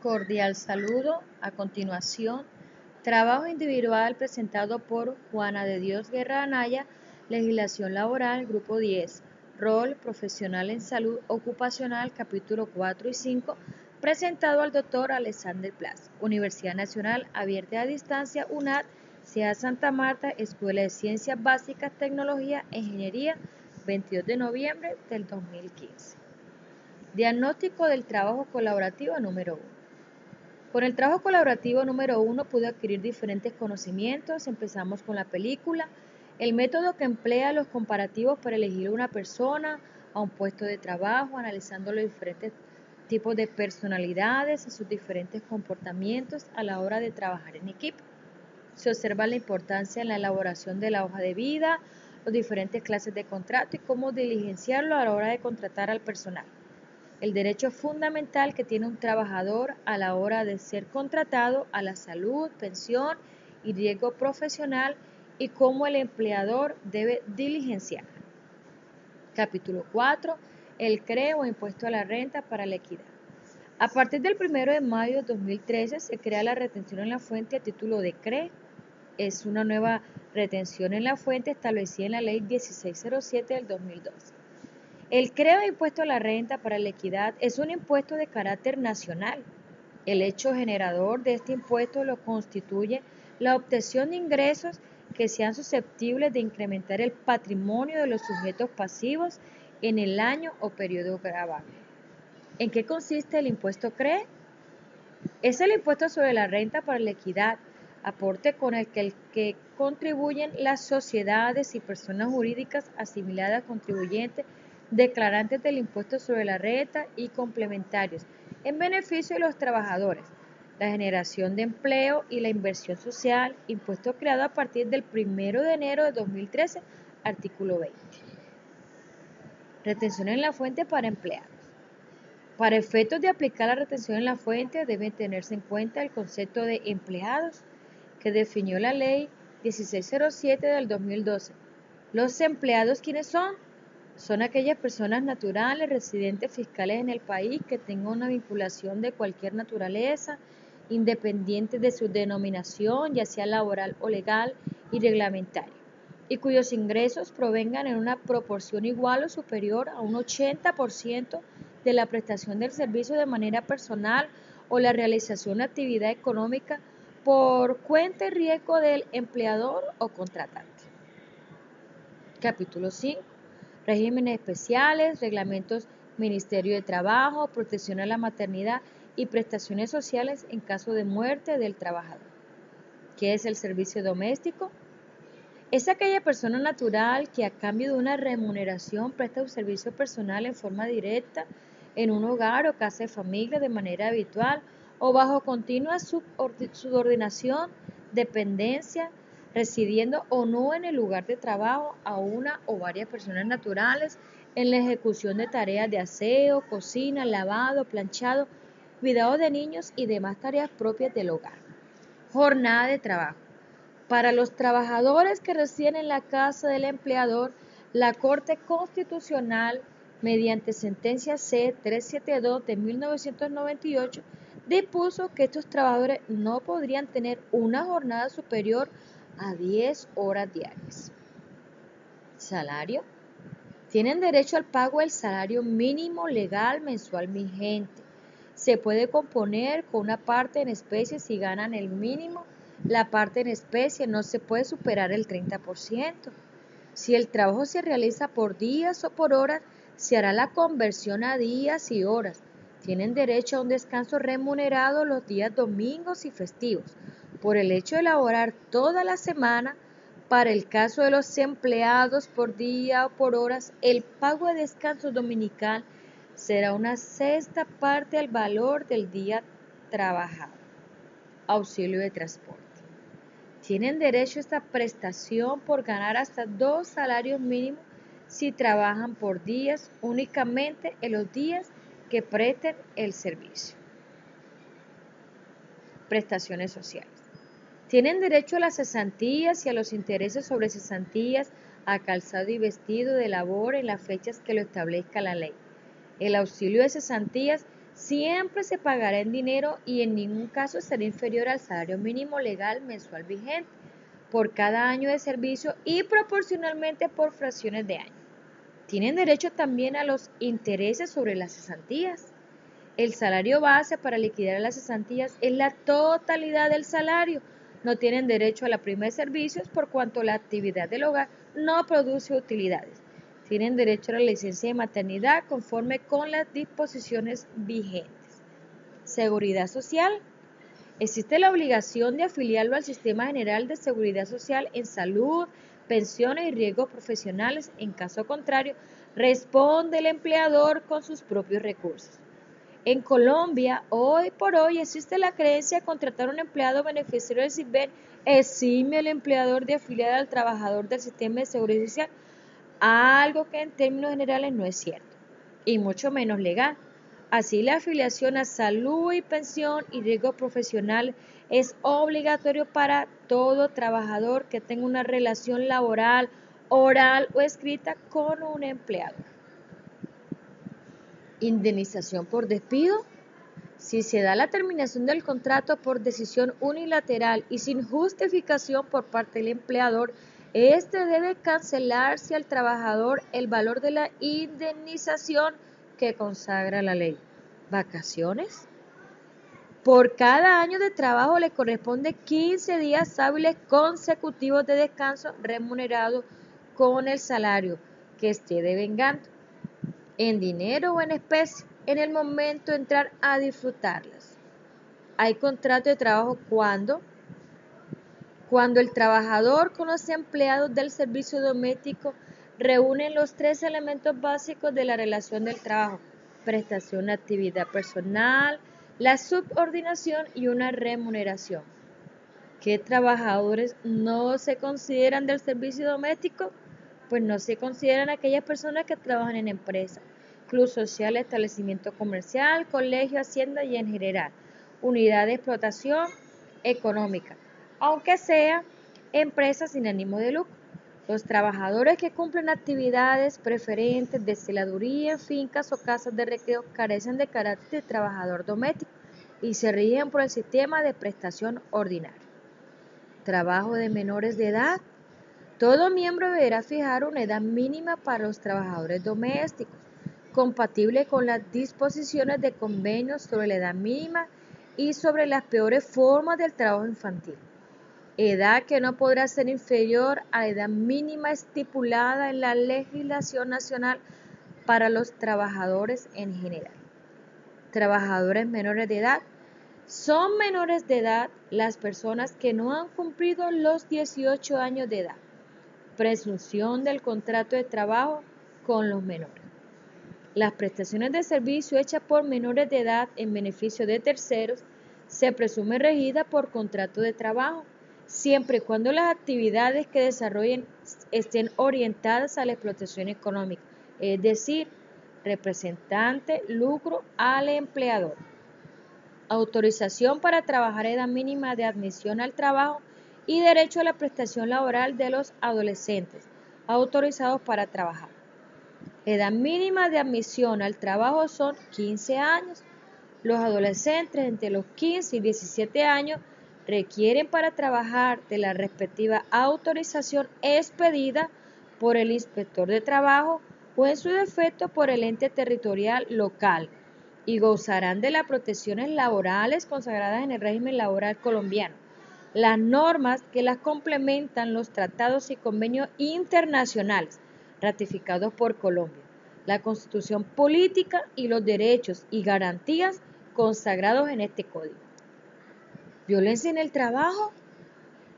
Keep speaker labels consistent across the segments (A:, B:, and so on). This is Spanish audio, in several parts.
A: Cordial saludo. A continuación, trabajo individual presentado por Juana de Dios Guerra Anaya, Legislación Laboral, Grupo 10, Rol Profesional en Salud Ocupacional, capítulo 4 y 5, presentado al doctor Alexander Plas, Universidad Nacional Abierta a Distancia, UNAD, Ciudad Santa Marta, Escuela de Ciencias Básicas, Tecnología e Ingeniería, 22 de noviembre del 2015. Diagnóstico del trabajo colaborativo número 1. Con el trabajo colaborativo número 1 pude adquirir diferentes conocimientos. Empezamos con la película, el método que emplea los comparativos para elegir una persona a un puesto de trabajo, analizando los diferentes tipos de personalidades y sus diferentes comportamientos a la hora de trabajar en equipo. Se observa la importancia en la elaboración de la hoja de vida, las diferentes clases de contrato y cómo diligenciarlo a la hora de contratar al personal. El derecho fundamental que tiene un trabajador a la hora de ser contratado a la salud, pensión y riesgo profesional y cómo el empleador debe diligenciar. Capítulo 4. El CRE o Impuesto a la Renta para la Equidad. A partir del 1 de mayo de 2013 se crea la retención en la fuente a título de CRE. Es una nueva retención en la fuente establecida en la Ley 1607 del 2012. El CRE o Impuesto a la Renta para la Equidad es un impuesto de carácter nacional. El hecho generador de este impuesto lo constituye la obtención de ingresos que sean susceptibles de incrementar el patrimonio de los sujetos pasivos en el año o periodo gravable. ¿En qué consiste el impuesto CRE? Es el impuesto sobre la renta para la equidad, aporte con el que contribuyen las sociedades y personas jurídicas asimiladas contribuyentes declarantes del impuesto sobre la renta y complementarios en beneficio de los trabajadores, la generación de empleo y la inversión social, impuesto creado a partir del 1 de enero de 2013, artículo 20. Retención en la fuente para empleados. Para efectos de aplicar la retención en la fuente debe tenerse en cuenta el concepto de empleados que definió la Ley 1607 del 2012. Los empleados, ¿quiénes son? Son aquellas personas naturales, residentes fiscales en el país que tengan una vinculación de cualquier naturaleza, independiente de su denominación, ya sea laboral o legal y reglamentaria, y cuyos ingresos provengan en una proporción igual o superior a un 80% de la prestación del servicio de manera personal o la realización de actividad económica por cuenta y riesgo del empleador o contratante. Capítulo 5. Regímenes especiales, reglamentos Ministerio de Trabajo, protección a la maternidad y prestaciones sociales en caso de muerte del trabajador. ¿Qué es el servicio doméstico? Es aquella persona natural que a cambio de una remuneración presta un servicio personal en forma directa en un hogar o casa de familia de manera habitual o bajo continua subordinación, dependencia, residiendo o no en el lugar de trabajo a una o varias personas naturales en la ejecución de tareas de aseo, cocina, lavado, planchado, cuidado de niños y demás tareas propias del hogar. Jornada de trabajo. Para los trabajadores que residen en la casa del empleador, la Corte Constitucional, mediante sentencia C-372 de 1998, dispuso que estos trabajadores no podrían tener una jornada superior a 10 horas diarias. Salario. Tienen derecho al pago del salario mínimo legal mensual vigente. Se puede componer con una parte en especie si ganan el mínimo. La parte en especie no se puede superar el 30%. Si el trabajo se realiza por días o por horas, se hará la conversión a días y horas. Tienen derecho a un descanso remunerado los días domingos y festivos. Por el hecho de laborar toda la semana, para el caso de los empleados por día o por horas, el pago de descanso dominical será una sexta parte del valor del día trabajado. Auxilio de transporte. Tienen derecho a esta prestación por ganar hasta 2 salarios mínimos si trabajan por días únicamente en los días que presten el servicio. Prestaciones sociales. Tienen derecho a las cesantías y a los intereses sobre cesantías, a calzado y vestido de labor en las fechas que lo establezca la ley. El auxilio de cesantías Siempre se pagará en dinero y en ningún caso será inferior al salario mínimo legal mensual vigente por cada año de servicio y proporcionalmente por fracciones de año. Tienen derecho también a los intereses sobre las cesantías. El salario base para liquidar las cesantías es la totalidad del salario. No tienen derecho a la prima de servicios por cuanto la actividad del hogar no produce utilidades. Tienen derecho a la licencia de maternidad conforme con las disposiciones vigentes. Seguridad social. Existe la obligación de afiliarlo al Sistema General de Seguridad Social en salud, pensiones y riesgos profesionales. En caso contrario, responde el empleador con sus propios recursos. En Colombia, hoy por hoy, existe la creencia de contratar a un empleado beneficiario del SISBEN exime al empleador de afiliar al trabajador del sistema de seguridad social, algo que en términos generales no es cierto, y mucho menos legal. Así, la afiliación a salud y pensión y riesgo profesional es obligatorio para todo trabajador que tenga una relación laboral, oral o escrita con un empleador. Indemnización por despido. Si se da la terminación del contrato por decisión unilateral y sin justificación por parte del empleador, este debe cancelarse al trabajador el valor de la indemnización que consagra la ley. ¿Vacaciones? Por cada año de trabajo le corresponde 15 días hábiles consecutivos de descanso remunerado con el salario que esté devengando, en dinero o en especie, en el momento de entrar a disfrutarlas. Hay contrato de trabajo cuando el trabajador con los empleados del servicio doméstico reúnen los 3 elementos básicos de la relación del trabajo: prestación de actividad personal, la subordinación y una remuneración. ¿Qué trabajadores no se consideran del servicio doméstico? Pues no se consideran aquellas personas que trabajan en empresas, club social, establecimiento comercial, colegio, hacienda y en general, unidad de explotación económica, aunque sea empresas sin ánimo de lucro. Los trabajadores que cumplen actividades preferentes de celaduría en fincas o casas de recreo carecen de carácter de trabajador doméstico y se rigen por el sistema de prestación ordinaria. Trabajo de menores de edad. Todo miembro deberá fijar una edad mínima para los trabajadores domésticos, compatible con las disposiciones de convenios sobre la edad mínima y sobre las peores formas del trabajo infantil. Edad que no podrá ser inferior a la edad mínima estipulada en la legislación nacional para los trabajadores en general. Trabajadores menores de edad. Son menores de edad las personas que no han cumplido los 18 años de edad. Presunción del contrato de trabajo con los menores. Las prestaciones de servicio hechas por menores de edad en beneficio de terceros se presumen regidas por contrato de trabajo, siempre y cuando las actividades que desarrollen estén orientadas a la explotación económica, es decir, representante lucro al empleador. Autorización para trabajar, edad mínima de admisión al trabajo y derecho a la prestación laboral de los adolescentes autorizados para trabajar. Edad mínima de admisión al trabajo son 15 años. Los adolescentes entre los 15 y 17 años requieren para trabajar de la respectiva autorización expedida por el inspector de trabajo o en su defecto por el ente territorial local, y gozarán de las protecciones laborales consagradas en el régimen laboral colombiano, las normas que las complementan, los tratados y convenios internacionales ratificados por Colombia, la Constitución política y los derechos y garantías consagrados en este código. Violencia en el trabajo.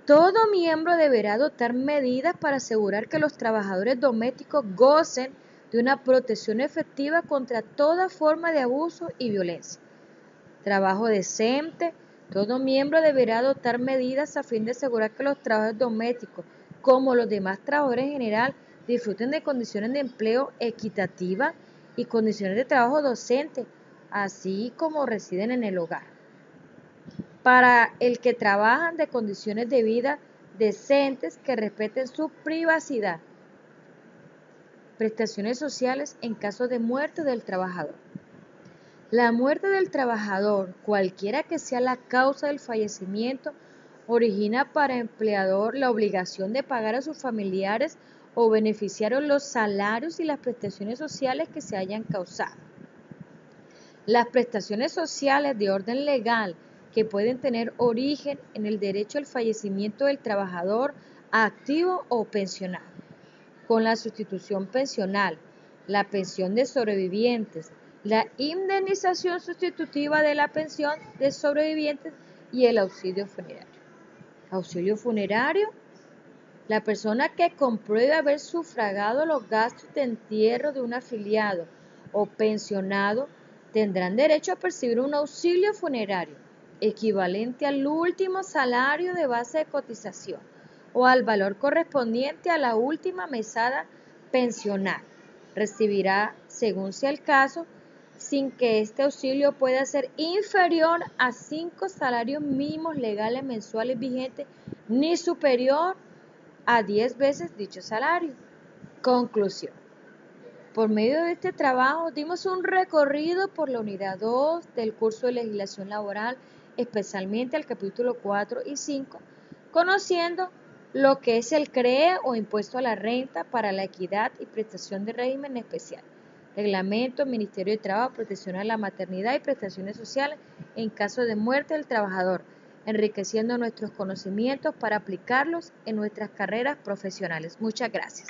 A: Todo miembro deberá adoptar medidas para asegurar que los trabajadores domésticos gocen de una protección efectiva contra toda forma de abuso y violencia. Trabajo decente. Todo miembro deberá adoptar medidas a fin de asegurar que los trabajadores domésticos, como los demás trabajadores en general, disfruten de condiciones de empleo equitativas y condiciones de trabajo docente, así como residen en el hogar. Para el que trabajan, de condiciones de vida decentes que respeten su privacidad. Prestaciones sociales en caso de muerte del trabajador. La muerte del trabajador, cualquiera que sea la causa del fallecimiento, origina para el empleador la obligación de pagar a sus familiares o beneficiarios los salarios y las prestaciones sociales que se hayan causado. Las prestaciones sociales de orden legal que pueden tener origen en el derecho al fallecimiento del trabajador activo o pensionado, con la sustitución pensional, la pensión de sobrevivientes, la indemnización sustitutiva de la pensión de sobrevivientes y el auxilio funerario. Auxilio funerario: la persona que compruebe haber sufragado los gastos de entierro de un afiliado o pensionado tendrán derecho a percibir un auxilio funerario equivalente al último salario de base de cotización o al valor correspondiente a la última mesada pensional. Recibirá, según sea el caso, sin que este auxilio pueda ser inferior a 5 salarios mínimos legales mensuales vigentes ni superior a 10 veces dicho salario. Conclusión. Por medio de este trabajo dimos un recorrido por la unidad 2 del curso de legislación laboral, especialmente el capítulo 4 y 5, conociendo lo que es el CREA o impuesto a la renta para la equidad y prestación de régimen especial, reglamento, Ministerio de Trabajo, protección a la maternidad y prestaciones sociales en caso de muerte del trabajador, enriqueciendo nuestros conocimientos para aplicarlos en nuestras carreras profesionales. Muchas gracias.